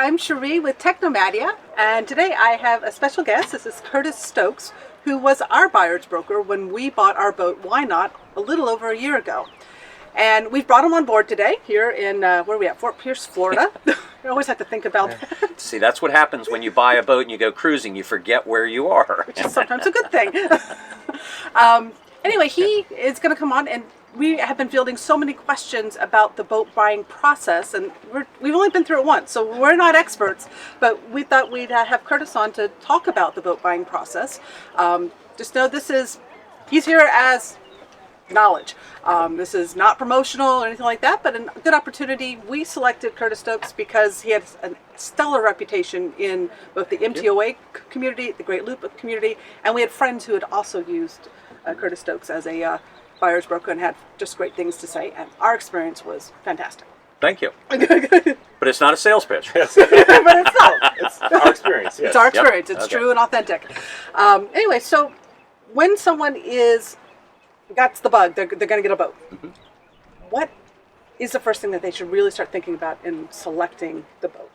I'm Cherie with Technomadia, and today I have a special guest. This is Curtis Stokes, who was our buyer's broker when we bought our boat, Why Not, a little over a year ago. And we've brought him on board today here in, where are we at, Fort Pierce, Florida. I always have to think about that. See, that's what happens when you buy a boat and you go cruising. You forget where you are. Which is sometimes a good thing. Anyway, he is going to come on, and we have been fielding so many questions about the boat buying process, and we've only been through it once, so we're not experts, but we thought we'd have Curtis on to talk about the boat buying process. Just know he's here as knowledge. This is not promotional or anything like that, but a good opportunity. We selected Curtis Stokes because he had a stellar reputation in both the MTOA community, the Great Loop community, and we had friends who had also used Curtis Stokes as a buyer's broker and had just great things to say, and our experience was fantastic. Thank you. But it's not a sales pitch. But it's not. It's our experience. Yes. It's our experience. Yep. It's Okay. true and authentic. Anyway, so when someone got the bug, they're going to get a boat. Mm-hmm. What is the first thing that they should really start thinking about in selecting the boat?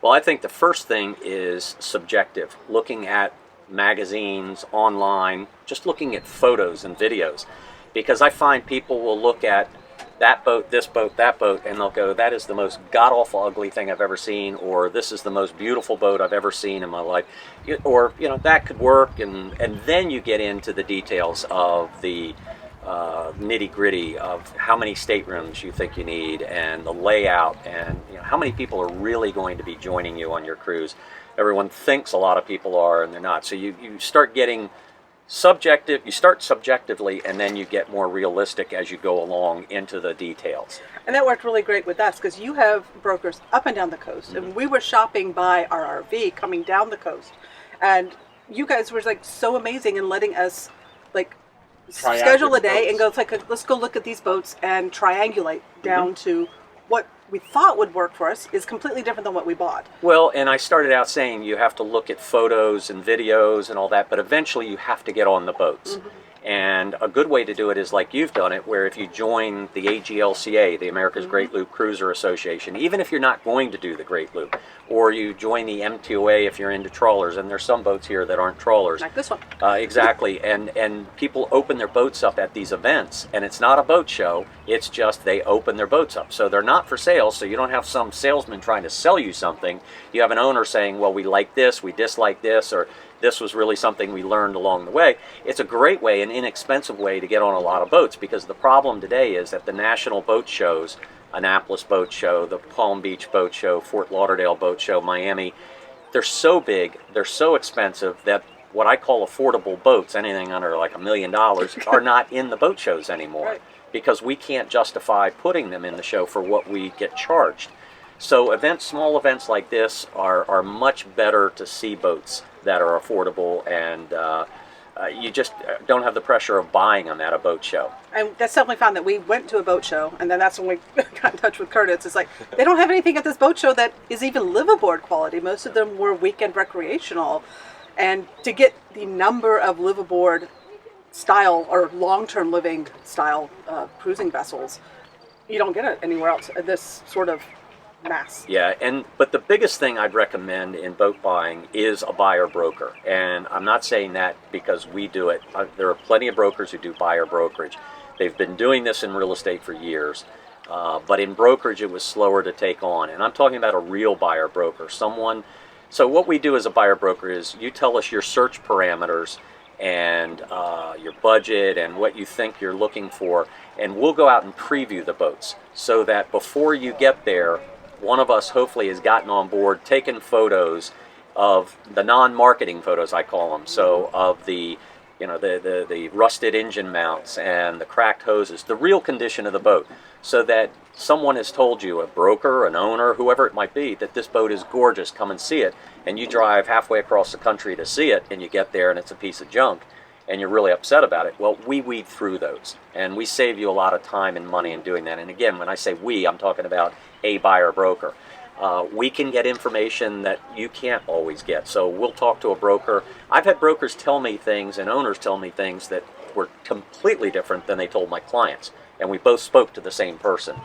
Well, I think the first thing is subjective. Looking at magazines, online, just looking at photos and videos. Because I find people will look at that boat, this boat, that boat, and they'll go, that is the most god-awful ugly thing I've ever seen, or this is the most beautiful boat I've ever seen in my life. Or, that could work, and then you get into the details of the nitty-gritty of how many staterooms you think you need, and the layout, and how many people are really going to be joining you on your cruise. Everyone thinks a lot of people are, and they're not. So you start getting subjective. You start subjectively, and then you get more realistic as you go along into the details. And that worked really great with us because you have brokers up and down the coast, mm-hmm. and we were shopping by our RV coming down the coast, and you guys were so amazing in letting us schedule a day and go, let's go look at these boats and triangulate down mm-hmm. to what we thought would work for us is completely different than what we bought. Well, and I started out saying you have to look at photos and videos and all that, but eventually you have to get on the boats. Mm-hmm. And a good way to do it is like you've done it, where if you join the AGLCA, the America's mm-hmm. Great Loop Cruiser Association, even if you're not going to do the Great Loop, or you join the MTOA if you're into trawlers, and there's some boats here that aren't trawlers. Like this one. Exactly, and people open their boats up at these events, and it's not a boat show, it's just they open their boats up. So they're not for sale, so you don't have some salesman trying to sell you something. You have an owner saying, well, we like this, we dislike this, or this was really something we learned along the way. It's a great way, an inexpensive way to get on a lot of boats, because the problem today is that the national boat shows, Annapolis Boat Show, the Palm Beach Boat Show, Fort Lauderdale Boat Show, Miami, they're so big, they're so expensive that what I call affordable boats, anything under $1 million, are not in the boat shows anymore. Right. Because we can't justify putting them in the show for what we get charged. So small events like this are much better to see boats that are affordable, and you just don't have the pressure of buying them at a boat show. And that's definitely found that we went to a boat show, and then that's when we got in touch with Curtis. It's they don't have anything at this boat show that is even liveaboard quality. Most of them were weekend recreational, and to get the number of liveaboard style or long-term living style cruising vessels, you don't get it anywhere else at this sort of mass. Yeah, but the biggest thing I'd recommend in boat buying is a buyer broker. And I'm not saying that because we do it. There are plenty of brokers who do buyer brokerage. They've been doing this in real estate for years. But in brokerage, it was slower to take on. And I'm talking about a real buyer broker. So what we do as a buyer broker is you tell us your search parameters and your budget and what you think you're looking for. And we'll go out and preview the boats so that before you get there, one of us hopefully has gotten on board, taken photos of the non-marketing photos, I call them. So of the rusted engine mounts and the cracked hoses, the real condition of the boat, so that someone has told you, a broker, an owner, whoever it might be, that this boat is gorgeous, come and see it. And you drive halfway across the country to see it, and you get there and it's a piece of junk, and you're really upset about it. Well, we weed through those, and we save you a lot of time and money in doing that. And again, when I say we, I'm talking about a buyer broker. We can get information that you can't always get. So we'll talk to a broker. I've had brokers tell me things and owners tell me things that were completely different than they told my clients. And we both spoke to the same person.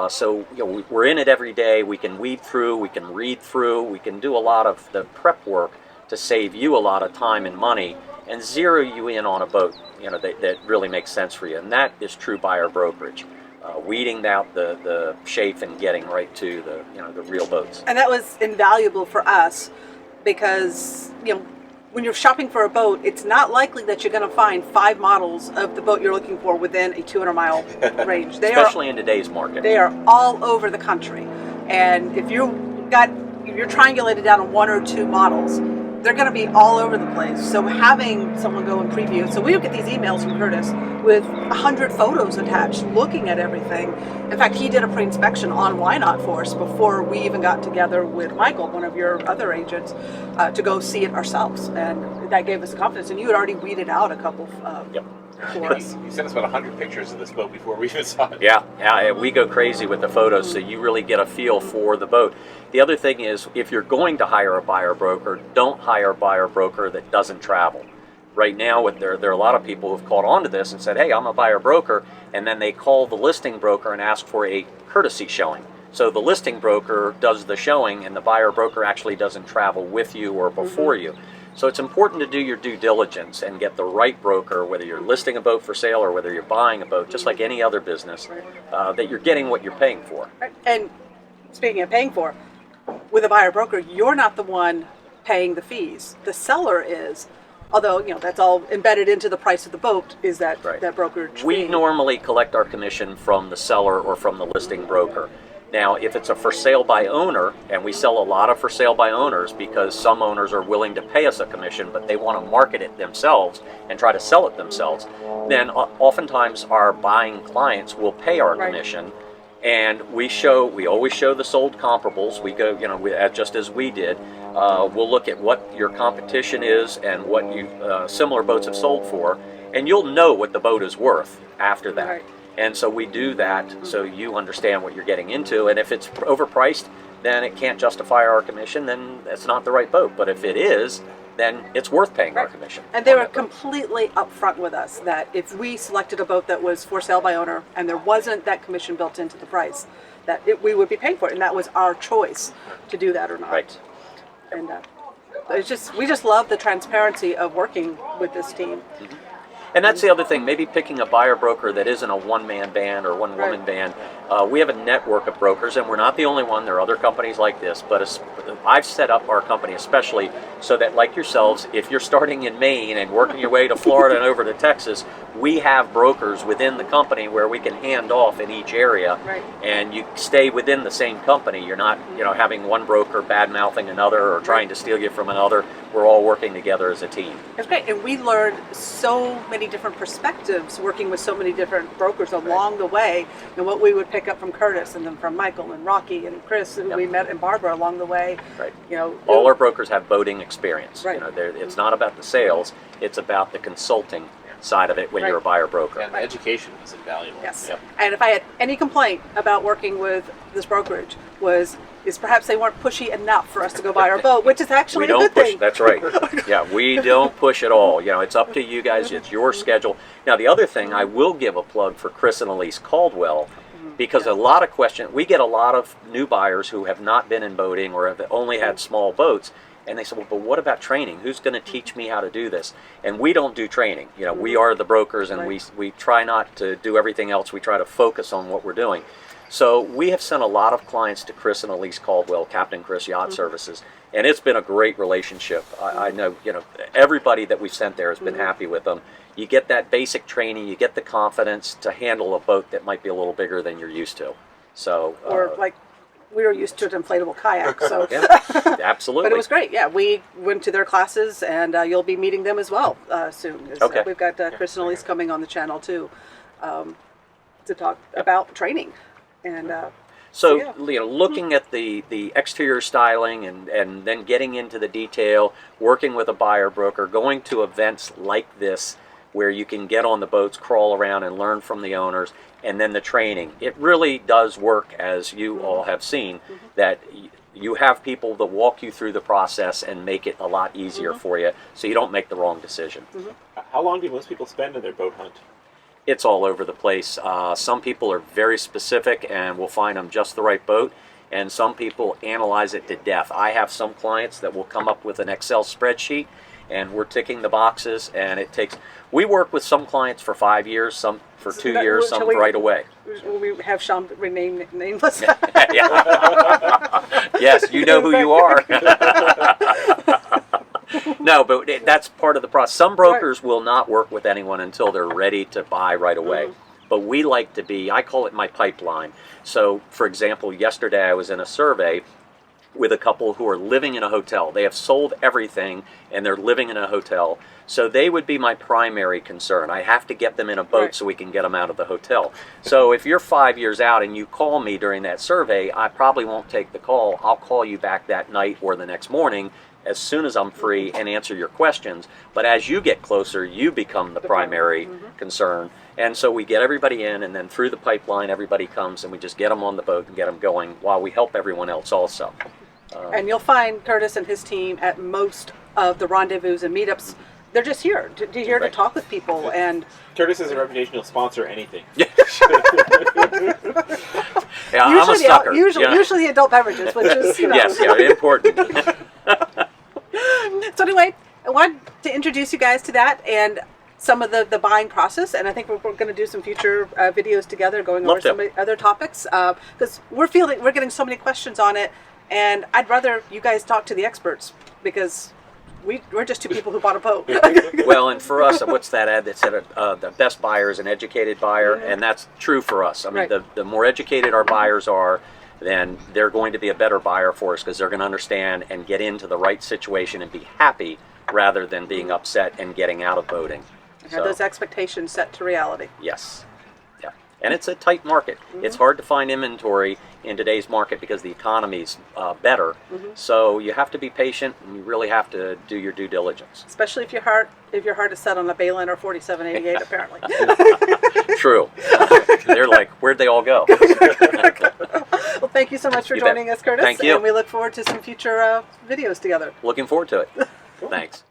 So we're in it every day. We can weed through, we can read through, we can do a lot of the prep work to save you a lot of time and money and zero you in on a boat that really makes sense for you. And that is true buyer brokerage. Weeding out the chafe and getting right to the real boats. And that was invaluable for us because when you're shopping for a boat, it's not likely that you're going to find 5 models of the boat you're looking for within a 200-mile range. Especially in today's market. They are all over the country, and if you're triangulated down on 1 or 2 models, they're going to be all over the place. So having someone go and preview, so we would get these emails from Curtis with 100 photos attached, looking at everything. In fact, he did a pre-inspection on Why Not for us before we even got together with Michael, one of your other agents, to go see it ourselves, and that gave us the confidence. And you had already weeded out a couple for us. You sent us about 100 pictures of this boat before we even saw it. Yeah, we go crazy with the photos, so you really get a feel for the boat. The other thing is, if you're going to hire a buyer broker, don't hire a buyer broker that doesn't travel. Right now, there are a lot of people who've caught on to this and said, hey, I'm a buyer broker, and then they call the listing broker and ask for a courtesy showing. So the listing broker does the showing, and the buyer broker actually doesn't travel with you or before you. So it's important to do your due diligence and get the right broker, whether you're listing a boat for sale or whether you're buying a boat, just like any other business, that you're getting what you're paying for. And speaking of paying for, with a buyer broker, you're not the one paying the fees. The seller is. Although, that's all embedded into the price of the boat, is that brokerage fee. We normally collect our commission from the seller or from the listing broker. Now, if it's a for sale by owner, and we sell a lot of for sale by owners because some owners are willing to pay us a commission, but they want to market it themselves and try to sell it themselves, then oftentimes our buying clients will pay our commission. And we always show the sold comparables. We go, just as we did. We'll look at what your competition is and what similar boats have sold for, and you'll know what the boat is worth after that. Right. And so we do that so you understand what you're getting into. And if it's overpriced, then it can't justify our commission. Then it's not the right boat. But if it is, then it's worth paying our commission. And they were completely upfront with us that if we selected a boat that was for sale by owner and there wasn't that commission built into the price, that we would be paying for it, and that was our choice to do that or not. Right. And we just love the transparency of working with this team. And that's the other thing, maybe picking a buyer broker that isn't a one-man band or one-woman band. We have a network of brokers, and we're not the only one. There are other companies like this, but I've set up our company especially so that, like yourselves, if you're starting in Maine and working your way to Florida and over to Texas, we have brokers within the company where we can hand off in each area, and you stay within the same company. You're not, having one broker bad-mouthing another or trying to steal you from another. We're all working together as a team. That's great, and we learned so many different perspectives working with so many different brokers along the way, and what we would pick up from Curtis and then from Michael and Rocky and Chris, and we met, and Barbara along the way. Right. All our brokers have boating experience. Right. It's not about the sales; it's about the consulting side of it when you're a buyer broker. And the education is invaluable. Yes. Yep. And if I had any complaint about working with this brokerage is perhaps they weren't pushy enough for us to go buy our boat, which is actually a good thing. That's right. Yeah, we don't push at all. It's up to you guys. It's your schedule. Now, the other thing, I will give a plug for Chris and Elise Caldwell, because a lot of questions, we get a lot of new buyers who have not been in boating or have only had small boats, and they said, well, but what about training? Who's going to teach me how to do this? And we don't do training. We are the brokers, and we try not to do everything else. We try to focus on what we're doing. So we have sent a lot of clients to Chris and Elise Caldwell, Captain Chris Yacht Services, and it's been a great relationship. I know, everybody that we've sent there has been happy with them. You get that basic training, you get the confidence to handle a boat that might be a little bigger than you're used to. So, or like we were used to an inflatable kayak, so absolutely. But it was great. Yeah, we went to their classes, and you'll be meeting them as well soon. Okay. We've got Chris and Elise coming on the channel too to talk about training. And so looking at the exterior styling and then getting into the detail, working with a buyer broker, going to events like this where you can get on the boats, crawl around and learn from the owners, and then the training. It really does work, as you all have seen, that you have people that walk you through the process and make it a lot easier for you so you don't make the wrong decision. How long do most people spend in their boat hunt? It's all over the place. Some people are very specific and will find them just the right boat, and some people analyze it to death. I have some clients that will come up with an Excel spreadsheet, and we're ticking the boxes, and it takes... We work with some clients for 5 years, some for 2 years, some right away. Will we have Sean rename nameless? Yes, you know who you are. No, but that's part of the process. Some brokers will not work with anyone until they're ready to buy right away. But we like to be, I call it my pipeline. So, for example, yesterday I was in a survey with a couple who are living in a hotel. They have sold everything and they're living in a hotel. So they would be my primary concern. I have to get them in a boat so we can get them out of the hotel. So if you're 5 years out and you call me during that survey, I probably won't take the call. I'll call you back that night or the next morning as soon as I'm free and answer your questions. But as you get closer, you become the primary concern. And so we get everybody in, and then through the pipeline, everybody comes, and we just get them on the boat and get them going while we help everyone else also. And you'll find Curtis and his team at most of the rendezvous and meetups. They're just here to talk with people. And Curtis has a reputation he'll sponsor anything. Yeah, I'm a sucker. Usually the adult beverages, which is, Yes, important. So anyway, I wanted to introduce you guys to that and some of the buying process, and I think we're going to do some future videos together going over some other topics, because we're getting so many questions on it, and I'd rather you guys talk to the experts, because we're just two people who bought a boat. Well, and for us, what's that ad that said the best buyer is an educated buyer, and that's true for us. I mean, the more educated our buyers are, then they're going to be a better buyer for us, because they're going to understand and get into the right situation and be happy rather than being upset and getting out of boating. Have those expectations set to reality. Yes. Yeah. And it's a tight market. It's hard to find inventory in today's market because the economy's better. So you have to be patient, and you really have to do your due diligence. Especially if your heart is set on a Bayliner 4788, apparently. True. They're like, where'd they all go? Well, thank you so much for joining us, Curtis. Thank you. And we look forward to some future videos together. Looking forward to it. Thanks.